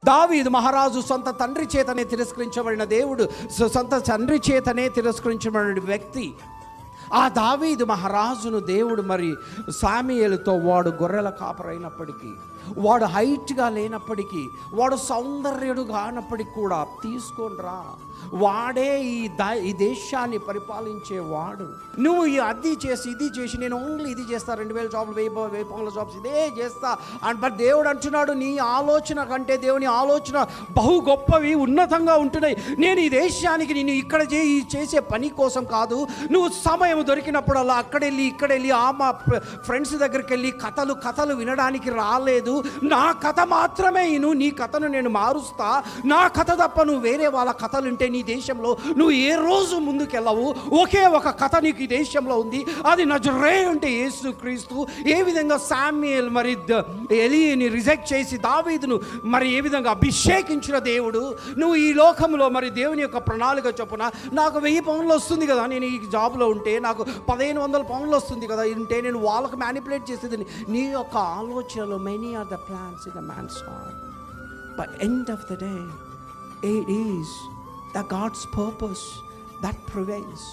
దావీదు మహారాజు సొంత తండ్రి చేతనే తిరస్కరించబడిన దేవుడు, సొంత తండ్రి చేతనే తిరస్కరించబడిన వ్యక్తి. ఆ దావీదు మహారాజును దేవుడు మరి సాముయేలుతో, వాడు గొర్రెల కాపరైనప్పటికీ, వాడు హైట్గా లేనప్పటికీ, వాడు సౌందర్యుడు కానప్పటికీ కూడా తీసుకొని రా, వాడే ఈ దేశాన్ని పరిపాలించేవాడు. నువ్వు అది చేసి ఇది చేసి, నేను ఓన్లీ ఇది చేస్తా, 2000 జాబ్లు, 1000 జాబ్స్ ఇదే చేస్తా అండ్ బట్ దేవుడు అంటున్నాడు, నీ ఆలోచన కంటే దేవుని ఆలోచన బహు గొప్పవి, ఉన్నతంగా ఉంటున్నాయి. నేను ఈ దేశానికి నేను ఇక్కడ చేసే పని కోసం కాదు. నువ్వు సమయం దొరికినప్పుడల్లా ఇక్కడెళ్ళి మా ఫ్రెండ్స్ దగ్గరికి వెళ్ళి కథలు వినడానికి రాలేదు. నా కథ మాత్రమే నీ కథను నేను మారుస్తా. నా కథ తప్ప నువ్వు వేరే వాళ్ళ కథలు ఉంటే నీ దేశంలో నువ్వు ఏ రోజు ముందుకెళ్ళవు. ఒకే ఒక కథ నీకు ఈ దేశంలో ఉంది, అది నజరేయుడైన యేసు క్రీస్తు. ఏ విధంగా శామ్యూయేల్ మరి ఎలీని రిజెక్ట్ చేసి దావీదును మరి ఏ విధంగా అభిషేకించిన దేవుడు, నువ్వు ఈ లోకంలో మరి దేవుని యొక్క ప్రణాళిక చొప్పున, నాకు 1000 పౌండ్లు వస్తుంది కదా నేను ఈ జాబ్లో ఉంటే, నాకు 1500 పౌండ్లు వస్తుంది కదా ఉంటే, నేను వాళ్ళకు మ్యానిపులేట్ చేసేది. నీ యొక్క ఆలోచనలో many are the plans in a man's heart, but end of the day it is the God's purpose that prevails.